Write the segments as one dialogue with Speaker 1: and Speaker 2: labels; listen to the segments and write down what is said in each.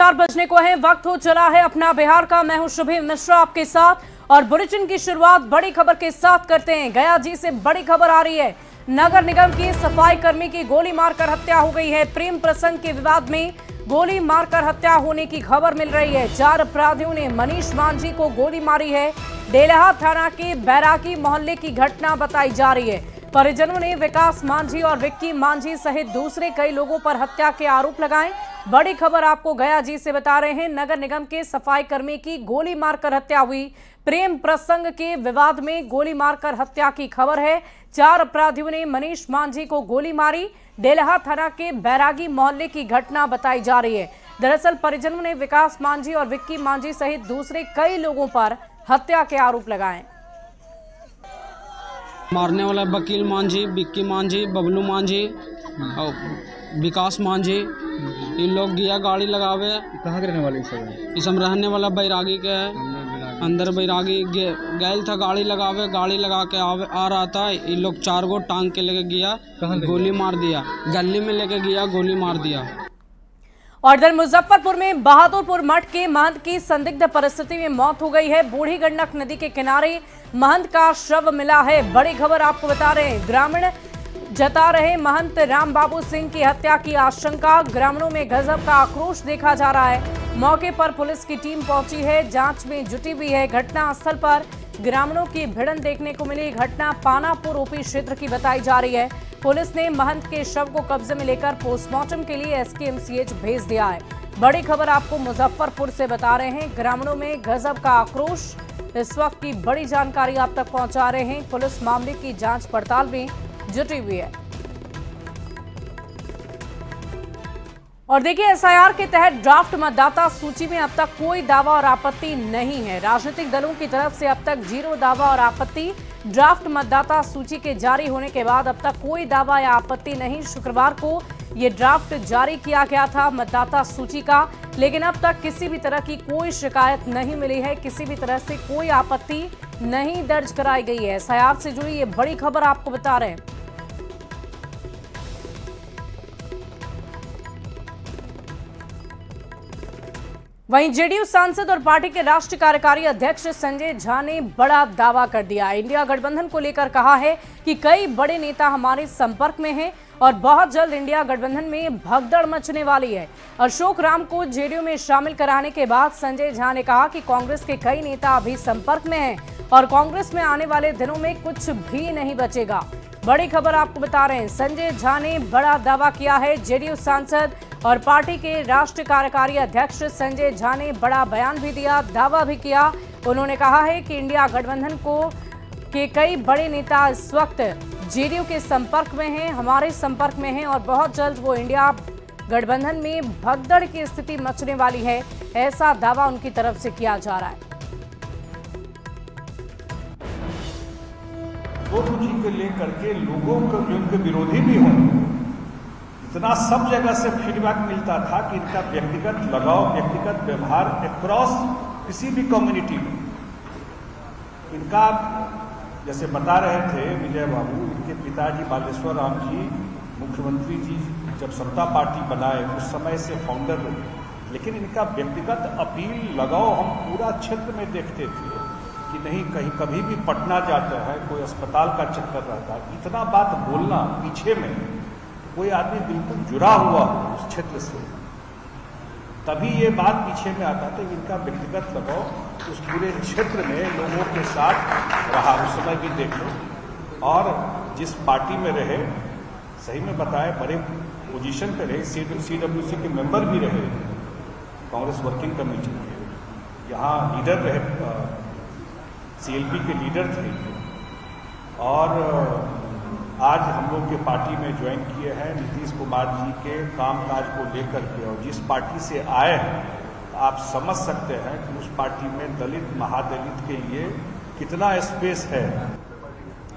Speaker 1: 4 बजने को है, वक्त हो चला है अपना बिहार का। मैं हूं शुभी मिश्रा आपके साथ और बुलेटिन की शुरुआत बड़ी खबर के साथ करते हैं। गया जी से बड़ी खबर आ रही है। नगर निगम की सफाई कर्मी की गोली मारकर हत्या हो गई है। प्रेम प्रसंग के विवाद में गोली मारकर हत्या होने की खबर मिल रही है। 4 अपराधियों ने मनीष मांझी को गोली मारी है। डेलहा थाना के बैरागी मोहल्ले की घटना बताई जा रही है। परिजनों ने विकास मांझी और विक्की मांझी सहित दूसरे कई लोगों पर हत्या के आरोप लगाए। बड़ी खबर आपको गया जी से बता रहे हैं। नगर निगम के सफाई कर्मी की गोली मारकर हत्या हुई। प्रेम प्रसंग के विवाद में गोली मारकर हत्या की खबर है। 4 अपराधियों ने मनीष मांझी को गोली मारी। डेलहा थाना के बैरागी मोहल्ले की घटना बताई जा रही है। दरअसल परिजनों ने विकास मांझी और विक्की मांझी सहित दूसरे कई लोगों पर हत्या के आरोप लगाए।
Speaker 2: मारने वाला वकील मांझी, विक्की मांझी, बबलू मांझी और विकास मांझी, इन लोग गया गाड़ी लगावे।
Speaker 3: कहाँ के रहने वाले सब?
Speaker 2: इस हम रहने वाला बैरागी के है। अंदर बैरागी गैल था गाड़ी लगावे। गाड़ी लगा के आ रहा था। इन लोग 4 गो टांग के लेके गया, गोली मार दिया। गली में लेके गया, गोली मार दिया।
Speaker 1: और इधर मुजफ्फरपुर में बहादुरपुर मठ के महंत की संदिग्ध परिस्थिति में मौत हो गई है। बूढ़ी गंडक नदी के किनारे महंत का शव मिला है। बड़ी खबर आपको बता रहे हैं। ग्रामीण जता रहे महंत राम बाबू सिंह की हत्या की आशंका। ग्रामीणों में गजब का आक्रोश देखा जा रहा है। मौके पर पुलिस की टीम पहुंची है, जांच में जुटी हुई है। घटना स्थल पर ग्रामीणों की भिड़ंत देखने को मिली। घटना पानापुर ओपी क्षेत्र की बताई जा रही है। पुलिस ने महंत के शव को कब्जे में लेकर पोस्टमार्टम के लिए एसकेएमसीएच भेज दिया है। बड़ी खबर आपको मुजफ्फरपुर से बता रहे हैं। ग्रामीणों में गजब का आक्रोश। इस वक्त की बड़ी जानकारी आप तक पहुंचा रहे हैं। पुलिस मामले की जांच पड़ताल में जुटी हुई है। और देखिए, एसआईआर के तहत ड्राफ्ट मतदाता सूची में अब तक कोई दावा और आपत्ति नहीं है। राजनीतिक दलों की तरफ से अब तक 0 दावा और आपत्ति। ड्राफ्ट मतदाता सूची के जारी होने के बाद अब तक कोई दावा या आपत्ति नहीं। शुक्रवार को ये ड्राफ्ट जारी किया गया था मतदाता सूची का, लेकिन अब तक किसी भी तरह की कोई शिकायत नहीं मिली है। किसी भी तरह से कोई आपत्ति नहीं दर्ज कराई गई है। एसआईआर से जुड़ी ये बड़ी खबर आपको बता रहे हैं। वहीं जेडीयू सांसद और पार्टी के राष्ट्रीय कार्यकारी अध्यक्ष संजय झा ने बड़ा दावा कर दिया। इंडिया गठबंधन को लेकर कहा है कि कई बड़े नेता हमारे संपर्क में हैं और बहुत जल्द इंडिया गठबंधन में भगदड़ मचने वाली है। अशोक राम को जेडीयू में शामिल कराने के बाद संजय झा ने कहा कि कांग्रेस के कई नेता अभी संपर्क में हैं और कांग्रेस में आने वाले दिनों में कुछ भी नहीं बचेगा। बड़ी खबर आपको बता रहे हैं। संजय झा ने बड़ा दावा किया है। जेडीयू सांसद और पार्टी के राष्ट्रीय कार्यकारी अध्यक्ष संजय झा ने बड़ा बयान भी दिया, दावा भी किया। उन्होंने कहा है कि इंडिया गठबंधन के कई बड़े नेता इस वक्त जेडीयू के संपर्क में हैं, हमारे संपर्क में हैं और बहुत जल्द वो इंडिया गठबंधन में भगदड़ की स्थिति मचने वाली है। ऐसा दावा उनकी तरफ से किया जा रहा है।
Speaker 4: जी को लेकर के लोगों को जो उनके विरोधी भी हों, इतना सब जगह से फीडबैक मिलता था कि इनका व्यक्तिगत लगाव, व्यक्तिगत व्यवहार एक्रॉस किसी भी कम्युनिटी में इनका, जैसे बता रहे थे विजय बाबू, इनके पिताजी बालेश्वर राम जी मुख्यमंत्री जी जब समता पार्टी बनाए उस समय से फाउंडर रहे, लेकिन इनका व्यक्तिगत अपील लगाव हम पूरा क्षेत्र में देखते थे कि नहीं कहीं कभी भी पटना जाता है, कोई अस्पताल का चक्कर रहता है। इतना बात बोलना पीछे में कोई आदमी बिल्कुल जुड़ा हुआ हो उस क्षेत्र से, तभी ये बात पीछे में आता था। इनका व्यक्तिगत लगाव उस पूरे क्षेत्र में लोगों के साथ रहा। उस समय भी देख लो, और जिस पार्टी में रहे, सही में बताए बड़े पोजीशन पे रहे, CWC के मेंबर भी रहे, कांग्रेस वर्किंग कमेटी के, यहाँ लीडर रहे, CLP के लीडर थे, और आज हम लोग के पार्टी में ज्वाइन किए हैं नीतीश कुमार जी के कामकाज को लेकर के। और जिस पार्टी से आए हैं आप समझ सकते हैं कि उस पार्टी में दलित महादलित के लिए कितना स्पेस है।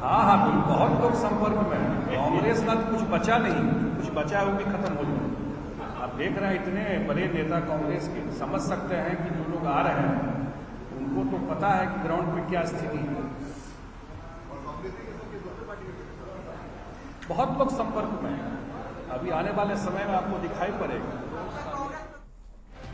Speaker 5: हाँ, बहुत लोग संपर्क में हैं। कांग्रेस का कुछ बचा नहीं,
Speaker 4: कुछ बचा है वो भी खत्म हो जाए।
Speaker 5: आप देख रहे हैं इतने बड़े नेता कांग्रेस के, समझ सकते हैं कि जो लोग आ रहे हैं उनको तो पता है कि ग्राउंड पे क्या स्थिति है। बहुत लोग संपर्क में हैं। अभी आने वाले समय में आपको दिखाई पड़ेगा।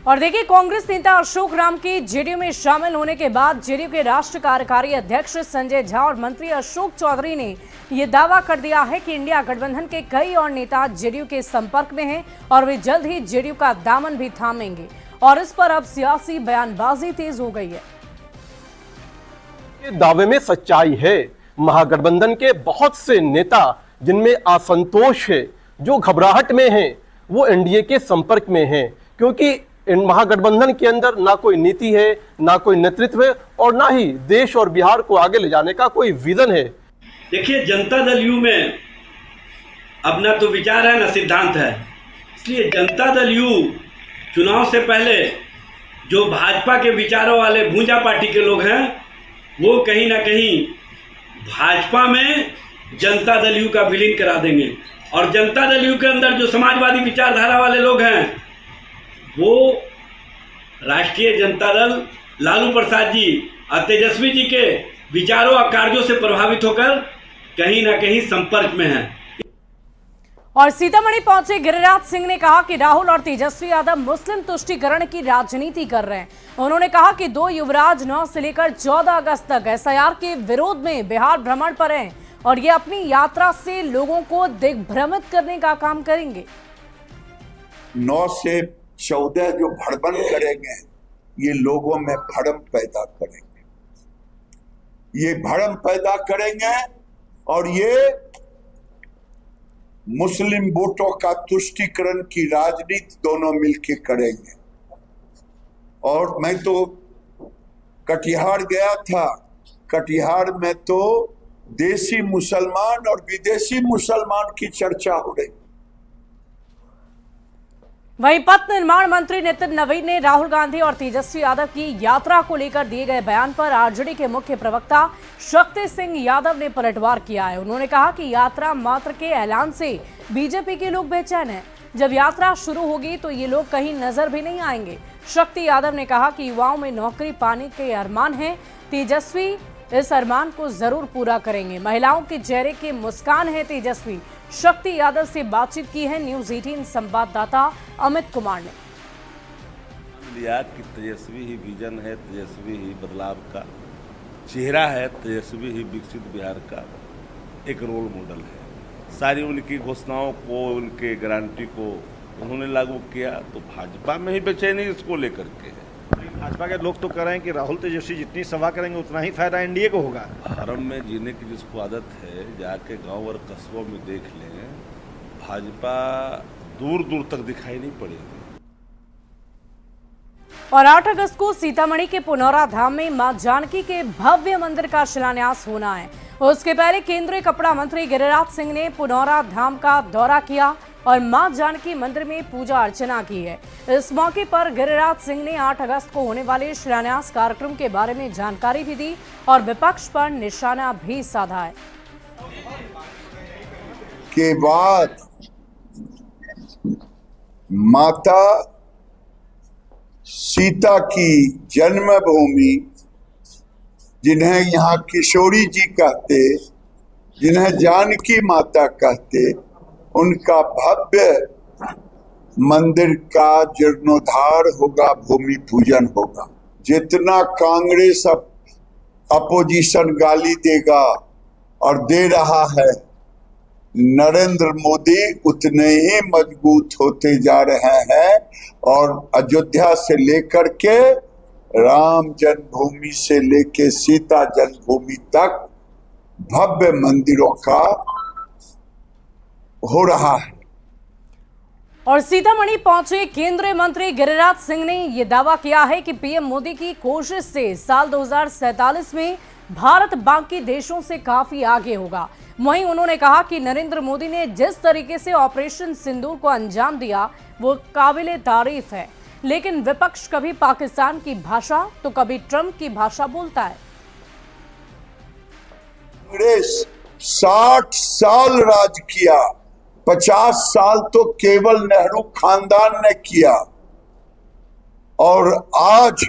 Speaker 1: और देखिए, कांग्रेस नेता अशोक राम के जेडीयू में शामिल होने के बाद जेडीयू के राष्ट्रीय कार्यकारी अध्यक्ष संजय झा और मंत्री अशोक चौधरी ने यह दावा कर दिया है कि इंडिया गठबंधन के कई और नेता जेडीयू के संपर्क में हैं और वे जल्द ही जेडीयू का दामन भी थामेंगे। और इस पर अब सियासी बयानबाजी तेज हो गई है।
Speaker 3: ये दावे में सच्चाई है। महागठबंधन के बहुत से नेता जिनमें असंतोष है, जो घबराहट में हैं, वो एनडीए के संपर्क में हैं, क्योंकि इन महागठबंधन के अंदर ना कोई नीति है, ना कोई नेतृत्व है और ना ही देश और बिहार को आगे ले जाने का कोई विजन है।
Speaker 6: देखिए, जनता दल यू में अब ना तो विचार है ना सिद्धांत है, इसलिए जनता दल यू चुनाव से पहले जो भाजपा के विचारों वाले भूंजा पार्टी के लोग हैं, वो कहीं ना कहीं भाजपा में जनता दल यू का विलीन करा देंगे। और जनता दल यू के अंदर जो समाजवादी विचारधारा वाले लोग हैं, वो राष्ट्रीय जनता दल लालू प्रसाद जी और तेजस्वी जी के विचारों और कार्यों से प्रभावित होकर कहीं ना कहीं संपर्क में हैं।
Speaker 1: और सीतामढ़ी पहुंचे गिरिराज सिंह ने कहा कि राहुल और तेजस्वी यादव मुस्लिम तुष्टीकरण की राजनीति कर रहे हैं। उन्होंने कहा कि 2 युवराज 9 से लेकर 14 अगस्त तक एसआईआर के विरोध में बिहार भ्रमण पर हैं और ये अपनी यात्रा से लोगों को दिग्भ्रमित करने का काम करेंगे।
Speaker 7: 9 से 14 जो भ्रमण करेंगे, ये लोगों में भ्रम पैदा करेंगे, ये भ्रम पैदा करेंगे और ये मुस्लिम वोटों का तुष्टीकरण की राजनीति दोनों मिलकर करेंगे। और मैं तो कटिहार गया था, कटिहार में तो देसी मुसलमान और विदेशी मुसलमान की चर्चा हो रही।
Speaker 1: वहीं पथ निर्माण मंत्री नितिन नवीन ने राहुल गांधी और तेजस्वी यादव की यात्रा को लेकर दिए गए बयान पर आरजेडी के मुख्य प्रवक्ता शक्ति सिंह यादव ने पलटवार किया है। उन्होंने कहा कि यात्रा मात्र के ऐलान से बीजेपी के लोग बेचैन हैं। जब यात्रा शुरू होगी तो ये लोग कहीं नजर भी नहीं आएंगे। शक्ति यादव ने कहा कि युवाओं में नौकरी पाने के अरमान हैं, तेजस्वी इस अरमान को जरूर पूरा करेंगे। महिलाओं के चेहरे की मुस्कान है तेजस्वी। शक्ति यादव से बातचीत की है न्यूज 18 संवाददाता अमित कुमार ने।
Speaker 8: लिया कि तेजस्वी ही विजन है, तेजस्वी ही बदलाव का चेहरा है, तेजस्वी ही विकसित बिहार का एक रोल मॉडल है। सारी उनकी घोषणाओं को, उनके गारंटी को उन्होंने लागू किया, तो भाजपा में ही बेचैनी इसको लेकर के है।
Speaker 9: भाजपा के लोग तो कह रहे हैं कि राहुल तेजस्वी जितनी सभा करेंगे उतना ही फायदा एनडीए को होगा।
Speaker 8: हरम में जीने की जिसको आदत है, जाके गांव और कस्बों में देख लें, भाजपा दूर दूर तक दिखाई नहीं पड़ेगी।
Speaker 1: और 8 अगस्त को सीतामढ़ी के पुनौरा धाम में मां जानकी के भव्य मंदिर का शिलान्यास होना है। उसके पहले केंद्रीय कपड़ा मंत्री गिरिराज सिंह ने पुनौरा धाम का दौरा किया और मां जानकी मंदिर में पूजा अर्चना की है। इस मौके पर गिरिराज सिंह ने 8 अगस्त को होने वाले शिलान्यास कार्यक्रम के बारे में जानकारी भी दी और विपक्ष पर निशाना भी साधा है।
Speaker 7: के बाद माता सीता की जन्मभूमि, जिन्हें यहाँ किशोरी जी कहते, जिन्हें जानकी माता कहते, उनका भव्य मंदिर का जीर्णोद्धार होगा, भूमि पूजन होगा। जितना कांग्रेस अपोजिशन गाली देगा और दे रहा है, नरेंद्र मोदी उतने ही मजबूत होते जा रहे हैं और अयोध्या से लेकर के राम जन्मभूमि से लेकर सीता जन्मभूमि तक भव्य मंदिरों का हो रहा है।
Speaker 1: और सीतामढ़ी पहुंचे केंद्रीय मंत्री गिरिराज सिंह ने यह दावा किया है कि पीएम मोदी की कोशिश से साल 2047 में भारत बाकी देशों से काफी आगे होगा। वहीं उन्होंने कहा कि नरेंद्र मोदी ने जिस तरीके से ऑपरेशन सिंदूर को अंजाम दिया वो काबिले तारीफ है, लेकिन विपक्ष कभी पाकिस्तान की भाषा तो कभी ट्रंप की भाषा बोलता है।
Speaker 7: कांग्रेस 60 साल राज किया, 50 साल तो केवल नेहरू खानदान ने किया और आज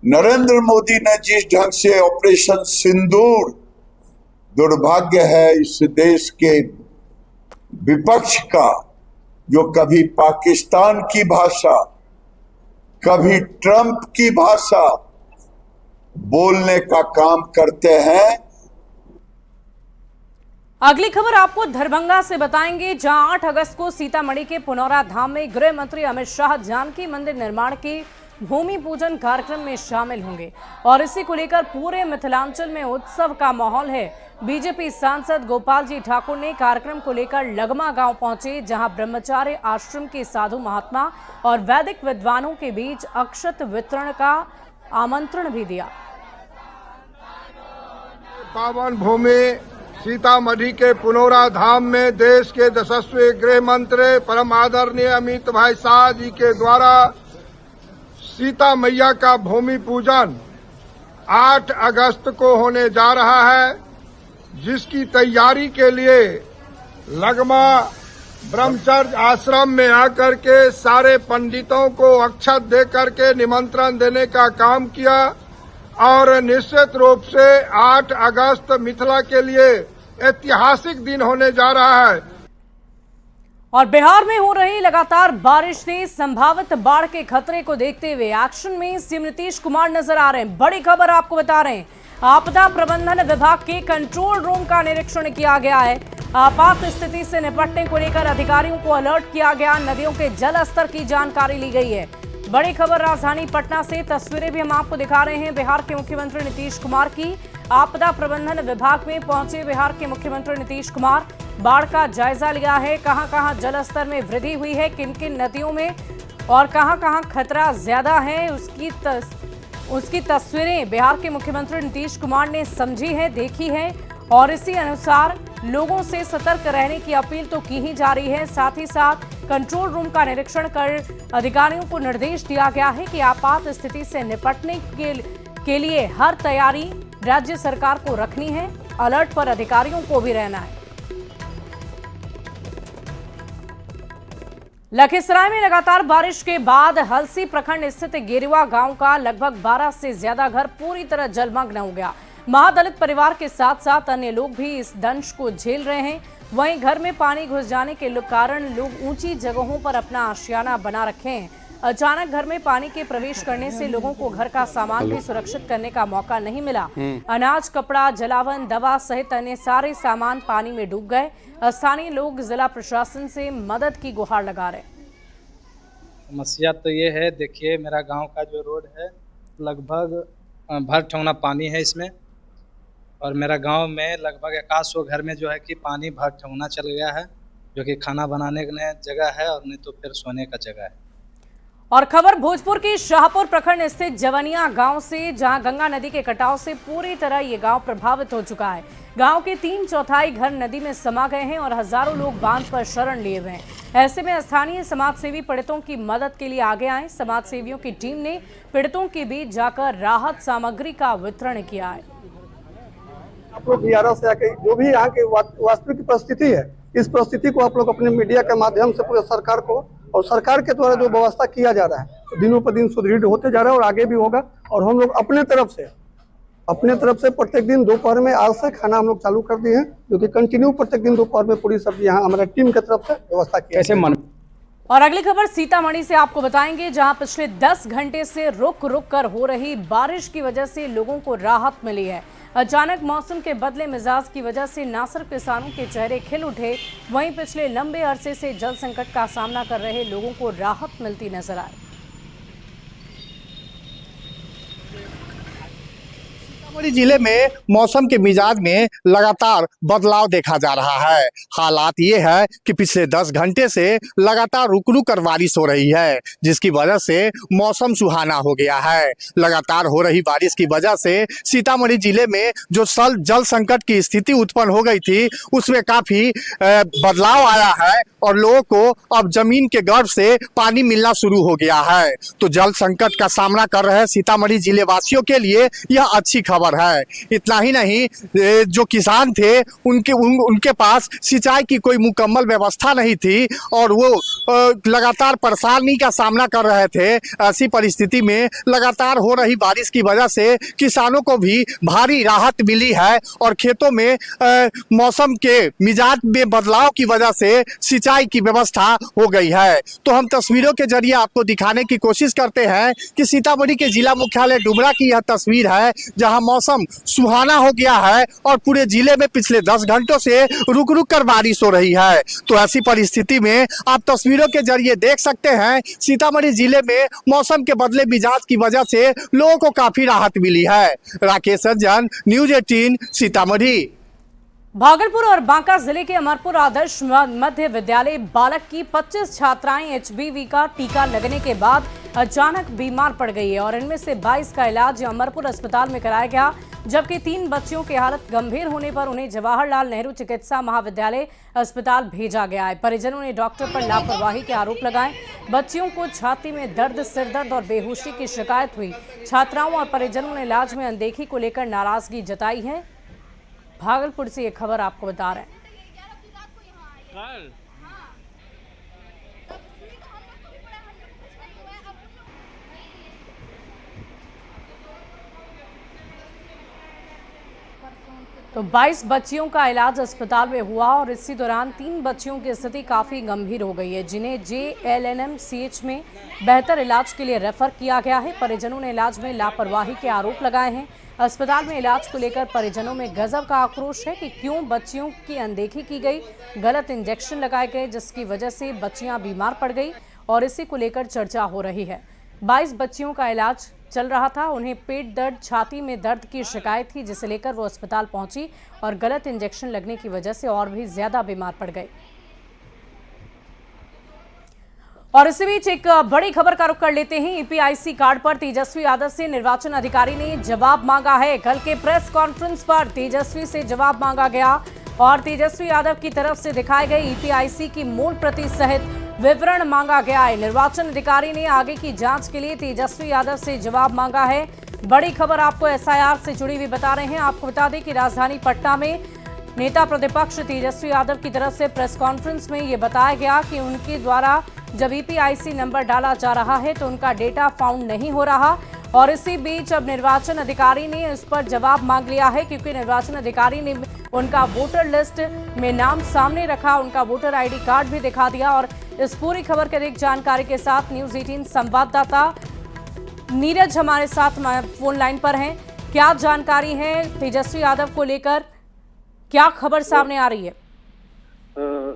Speaker 7: नरेंद्र मोदी ने जिस ढंग से ऑपरेशन सिंदूर, दुर्भाग्य है इस देश के विपक्ष का जो कभी पाकिस्तान की भाषा कभी ट्रंप की भाषा बोलने का काम करते हैं।
Speaker 1: अगली खबर आपको दरभंगा से बताएंगे, जहां 8 अगस्त को सीतामढ़ी के पुनौरा धाम में गृह मंत्री अमित शाह जानकी मंदिर निर्माण के भूमि पूजन कार्यक्रम में शामिल होंगे और इसी को लेकर पूरे मिथिलांचल में उत्सव का माहौल है। बीजेपी सांसद गोपाल जी ठाकुर ने कार्यक्रम को लेकर लगमा गांव पहुंचे, जहां ब्रह्मचार्य आश्रम के साधु महात्मा और वैदिक विद्वानों के बीच अक्षत वितरण का आमंत्रण भी दिया।
Speaker 10: पावन भूमि सीतामढ़ी के पुनौरा धाम में देश के यशस्वी गृह मंत्री परम आदरणीय अमित भाई शाह जी के द्वारा सीता मैया का भूमि पूजन 8 अगस्त को होने जा रहा है, जिसकी तैयारी के लिए लगमा ब्रह्मचर्य आश्रम में आकर के सारे पंडितों को अक्षत दे करके निमंत्रण देने का काम किया और निश्चित रूप से 8 अगस्त मिथिला के लिए ऐतिहासिक दिन होने जा रहा है।
Speaker 1: और बिहार में हो रही लगातार बारिश से संभावित बाढ़ के खतरे को देखते हुए एक्शन में सीएम नीतीश कुमार नजर आ रहे हैं। बड़ी खबर आपको बता रहे हैं, आपदा प्रबंधन विभाग के कंट्रोल रूम का निरीक्षण किया गया है। आपात स्थिति से निपटने को लेकर अधिकारियों को अलर्ट किया गया। नदियों के जल स्तर की जानकारी ली गई है। बड़ी खबर राजधानी पटना से, तस्वीरें भी हम आपको दिखा रहे हैं। बिहार के मुख्यमंत्री नीतीश कुमार की आपदा प्रबंधन विभाग में पहुंचे बिहार के मुख्यमंत्री नीतीश कुमार, बाढ़ का जायजा लिया है। कहां-कहां जल स्तर में वृद्धि हुई है, किन-किन नदियों में और कहां-कहां खतरा ज्यादा है, उसकी तस्वीरें बिहार के मुख्यमंत्री नीतीश कुमार ने समझी है, देखी है और इसी अनुसार लोगों से सतर्क रहने की अपील तो की ही जा रही है। साथ ही साथ कंट्रोल रूम का निरीक्षण कर अधिकारियों को निर्देश दिया गया है कि आपात स्थिति से निपटने के लिए हर तैयारी राज्य सरकार को रखनी है। अलर्ट पर अधिकारियों को भी रहना है। लखीसराय में लगातार बारिश के बाद हलसी प्रखंड स्थित गेरुआ गांव का लगभग 12 से ज्यादा घर पूरी तरह जलमग्न हो गया। महादलित परिवार के साथ साथ अन्य लोग भी इस दंश को झेल रहे हैं। वहीं घर में पानी घुस जाने के कारण लोग ऊंची जगहों पर अपना आशियाना बना रखे हैं। अचानक घर में पानी के प्रवेश करने से लोगों को घर का सामान भी सुरक्षित करने का मौका नहीं मिला। अनाज, कपड़ा, जलावन, दवा सहित अन्य सारे सामान पानी में डूब गए। स्थानीय लोग जिला प्रशासन से मदद की गुहार लगा रहे।
Speaker 11: समस्या तो ये है, देखिए मेरा गांव का जो रोड है लगभग भर ठौना पानी है इसमें, और मेरा गांव में लगभग 100 घर में जो है कि पानी भर ठौना चल गया है, जो कि खाना बनाने की जगह है और नहीं तो फिर सोने का जगह है।
Speaker 1: और खबर भोजपुर की शाहपुर प्रखंड स्थित जवनिया गांव से, जहां गंगा नदी के कटाव से पूरी तरह ये गांव प्रभावित हो चुका है। गांव के 3/4 घर नदी में समा गए हैं और हजारों लोग बांध पर शरण लिए हुए हैं। ऐसे में स्थानीय समाजसेवी पीड़ितों की मदद के लिए आगे आए। समाजसेवियों की टीम ने पीड़ितों के बीच जाकर राहत सामग्री का वितरण किया है।
Speaker 12: आप लोग बिहार से आके जो भी यहाँ की वास्तविक परिस्थिति है, इस परिस्थिति को आप लोग अपने मीडिया के माध्यम से पूरे सरकार को और सरकार के द्वारा जो व्यवस्था किया जा रहा है दिनों पर दिन सुदृढ़ होते जा रहा है और आगे भी होगा। और हम लोग अपने तरफ से प्रत्येक दिन दोपहर में आज से खाना हम लोग चालू कर दिए हैं, जो कि कंटिन्यू प्रत्येक दिन दोपहर में पूरी सब्जी यहाँ हमारे टीम की तरफ से व्यवस्था की।
Speaker 1: और अगली खबर सीतामढ़ी से आपको बताएंगे, जहां पिछले 10 घंटे से रुक कर हो रही बारिश की वजह से लोगों को राहत मिली है। अचानक मौसम के बदले मिजाज की वजह से ना सिर्फ किसानों के चेहरे खिल उठे, वहीं पिछले लंबे अरसे से जल संकट का सामना कर रहे लोगों को राहत मिलती नजर आई।
Speaker 13: सीतामढ़ी जिले में मौसम के मिजाज में लगातार बदलाव देखा जा रहा है। हालात ये है कि पिछले 10 घंटे से लगातार रुक कर बारिश हो रही है, जिसकी वजह से मौसम सुहाना हो गया है। लगातार हो रही बारिश की वजह से सीतामढ़ी जिले में जो जल संकट की स्थिति उत्पन्न हो गई थी, उसमें काफी बदलाव आया है और लोगों को अब जमीन के गर्भ से पानी मिलना शुरू हो गया है। तो जल संकट का सामना कर रहे सीतामढ़ी जिले वासियों के लिए यह अच्छी खबर है। इतना ही नहीं, जो किसान थे उनके पास सिंचाई की कोई मुकम्मल व्यवस्था नहीं थी और वो लगातार परेशानी का सामना कर रहे थे। ऐसी परिस्थिति में लगातार हो रही बारिश की वजह से किसानों को भी भारी राहत मिली है और खेतों में मौसम के मिजाज में बदलाव की वजह से सिंचाई सिंचाई की व्यवस्था हो गई है। तो हम तस्वीरों के जरिए आपको दिखाने की कोशिश करते हैं कि सीतामढ़ी के जिला मुख्यालय डुमरा की यह तस्वीर है, जहां मौसम सुहाना हो गया है और पूरे जिले में पिछले 10 घंटों से रुक रुक कर बारिश हो रही है। तो ऐसी परिस्थिति में आप तस्वीरों के जरिए देख सकते हैं सीतामढ़ी जिले में मौसम के बदले मिजाज की वजह से लोगों को काफी राहत मिली है। राकेश रंजन, न्यूज 18 सीतामढ़ी।
Speaker 1: भागलपुर और बांका जिले के अमरपुर आदर्श मध्य विद्यालय बालक की 25 छात्राएं HBV का टीका लगने के बाद अचानक बीमार पड़ गई है और इनमें से 22 का इलाज अमरपुर अस्पताल में कराया गया, जबकि 3 बच्चियों की हालत गंभीर होने पर उन्हें जवाहरलाल नेहरू चिकित्सा महाविद्यालय अस्पताल भेजा गया है। परिजनों ने डॉक्टर पर लापरवाही के आरोप लगाए। बच्चियों को छाती में दर्द, सिरदर्द और बेहोशी की शिकायत हुई। छात्राओं और परिजनों ने इलाज में अनदेखी को लेकर नाराजगी जताई है। भागलपुर से ये खबर आपको बता रहे हैं। तो 22 बच्चियों का इलाज अस्पताल में हुआ और इसी दौरान 3 बच्चियों की स्थिति काफी गंभीर हो गई है, जिन्हें JLNMCH में बेहतर इलाज के लिए रेफर किया गया है। परिजनों ने इलाज में लापरवाही के आरोप लगाए हैं। अस्पताल में इलाज को लेकर परिजनों में गजब का आक्रोश है कि क्यों बच्चियों की अनदेखी की गई, गलत इंजेक्शन लगाए गए जिसकी वजह से बच्चियां बीमार पड़ गई और इसी को लेकर चर्चा हो रही है। 22 बच्चियों का इलाज चल रहा था। उन्हें पेट दर्द, छाती में दर्द की शिकायत थी, जिसे लेकर वो अस्पताल पहुंची और गलत इंजेक्शन लगने की वजह से और भी ज्यादा बीमार पड़ गए। और इसी बीच एक बड़ी खबर का रुख कर लेते हैं। EPIC कार्ड पर तेजस्वी यादव से निर्वाचन अधिकारी ने जवाब मांगा है। कल के प्रेस कॉन्फ्रेंस पर तेजस्वी से जवाब मांगा गया और तेजस्वी यादव की तरफ से दिखाए गए EPIC की मूल प्रति सहित विवरण मांगा गया है। निर्वाचन अधिकारी ने आगे की जांच के लिए तेजस्वी यादव से जवाब मांगा है। बड़ी खबर आपको SIR से जुड़ी हुई बता रहे हैं। आपको बता दें कि राजधानी पटना में नेता प्रतिपक्ष तेजस्वी यादव की तरफ से प्रेस कॉन्फ्रेंस में ये बताया गया कि उनके द्वारा जब EPIC नंबर डाला जा रहा है तो उनका डेटा फाउंड नहीं हो रहा और इसी बीच अब निर्वाचन अधिकारी ने इस पर जवाब मांग लिया है, क्योंकि निर्वाचन अधिकारी ने उनका वोटर लिस्ट में नाम सामने रखा, उनका वोटर ID कार्ड भी दिखा दिया। और इस पूरी खबर की अधिक जानकारी के साथ न्यूज 18 संवाददाता नीरज हमारे साथ फोन लाइन पर हैं। क्या जानकारी है तेजस्वी यादव को लेकर, क्या खबर सामने आ रही है?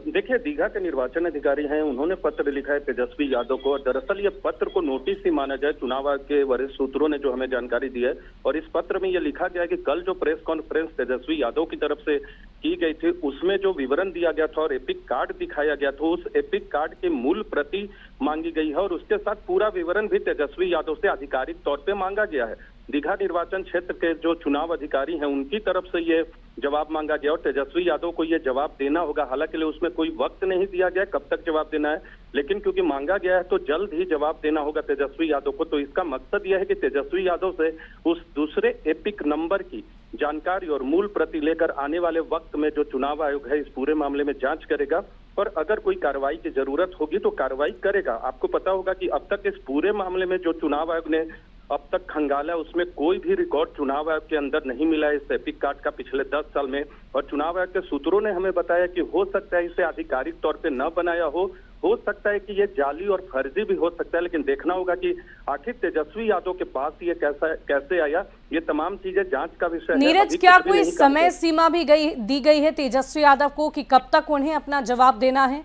Speaker 14: देखिए, दीघा के निर्वाचन अधिकारी हैं, उन्होंने पत्र लिखा है तेजस्वी यादव को और दरअसल ये पत्र को नोटिस ही माना जाए। चुनाव आयोग के वरिष्ठ सूत्रों ने जो हमें जानकारी दी है और इस पत्र में ये लिखा गया है कि कल जो प्रेस कॉन्फ्रेंस तेजस्वी यादव की तरफ से की गई थी उसमें जो विवरण दिया गया था और एपिक कार्ड दिखाया गया था, उस एपिक कार्ड की मूल प्रति मांगी गई है और उसके साथ पूरा विवरण भी तेजस्वी यादव से आधिकारिक तौर पे मांगा गया है। दीघा निर्वाचन क्षेत्र के जो चुनाव अधिकारी हैं उनकी तरफ से ये जवाब मांगा गया और तेजस्वी यादव को ये जवाब देना होगा। हालांकि उसमें कोई वक्त नहीं दिया गया कब तक जवाब देना है, लेकिन क्योंकि मांगा गया है तो जल्द ही जवाब देना होगा तेजस्वी यादव को। तो इसका मकसद यह है कि तेजस्वी यादव से उस दूसरे एपिक नंबर की जानकारी और मूल प्रति लेकर आने वाले वक्त में जो चुनाव आयोग है इस पूरे मामले में जांच करेगा और अगर कोई कार्रवाई की जरूरत होगी तो कार्रवाई करेगा। आपको पता होगा कि अब तक इस पूरे मामले में जो चुनाव आयोग ने अब तक खंगाला उसमें कोई भी रिकॉर्ड चुनाव आयोग के अंदर नहीं मिला है इस एपिक कार्ड का पिछले 10 साल में। और चुनाव आयोग के सूत्रों ने हमें बताया कि हो सकता है इसे आधिकारिक तौर पे न बनाया हो सकता है कि ये जाली और फर्जी भी हो सकता है, लेकिन देखना होगा कि आखिर तेजस्वी यादव के पास ये कैसे आया। ये तमाम चीजें जांच का विषय है।
Speaker 1: नीरज, क्या कोई समय सीमा भी दी गई है तेजस्वी यादव को कि कब तक उन्हें अपना जवाब देना है?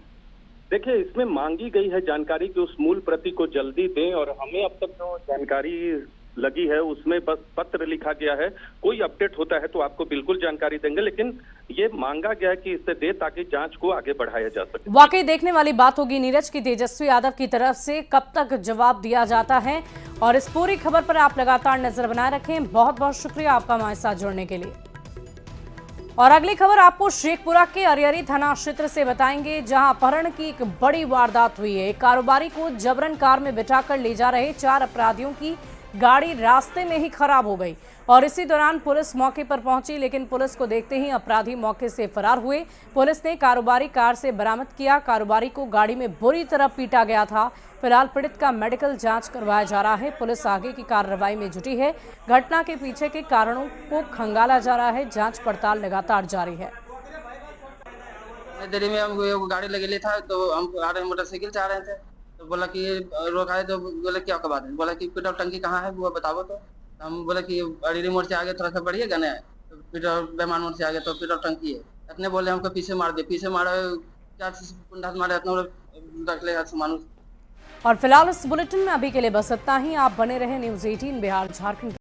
Speaker 14: देखिए, इसमें मांगी गई है जानकारी कि उस मूल प्रति को जल्दी दें और हमें अब तक जो जानकारी लगी है उसमें बस पत्र लिखा गया है। कोई अपडेट होता है तो आपको बिल्कुल जानकारी देंगे, लेकिन ये मांगा गया है कि इसे दे ताकि जांच को आगे बढ़ाया जा सके।
Speaker 1: वाकई देखने वाली बात होगी नीरज की तेजस्वी यादव की तरफ से कब तक जवाब दिया जाता है और इस पूरी खबर पर आप लगातार नजर बनाए रखें। बहुत बहुत शुक्रिया आपका हमारे साथ जुड़ने के लिए। और अगली खबर आपको शेखपुरा के अरियरी थाना क्षेत्र से बताएंगे, जहां अपहरण की एक बड़ी वारदात हुई है। एक कारोबारी को जबरन कार में बिठाकर ले जा रहे 4 अपराधियों की गाड़ी रास्ते में ही खराब हो गई और इसी दौरान पुलिस मौके पर पहुंची, लेकिन पुलिस को देखते ही अपराधी मौके से फरार हुए। पुलिस ने कारोबारी कार से बरामद किया। कारोबारी को गाड़ी में बुरी तरह पीटा गया था। फिलहाल पीड़ित का मेडिकल जांच करवाया जा रहा है। पुलिस आगे की कार्रवाई में जुटी है। घटना के पीछे के कारणों को खंगाला जा रहा है। जांच पड़ताल लगातार जारी है।
Speaker 15: नई दिल्ली में हम वो गाड़ी लगेली था, तो हम आ रहे मोटरसाइकिल से आ रहे थे, तो बोला कि रोका है, तो बोले क्या बात है, बोला कि पेट्रोल टंकी कहाँ है वो बताओ। तो हम बोले कि अड़ीरी मोड़ से आगे थोड़ा सा बढ़िएगा ना, तो पेट्रोल बेमान मोड़ से आगे तो पेट्रोल टंकी है। इतने बोले हमको पीछे मार दिए, पीछे मारा 4 मारे, इतना रख लेगा सामान।
Speaker 1: और फिलहाल इस बुलेटिन में अभी के लिए बस इतना ही। आप बने रहे न्यूज़ 18 बिहार झारखंड।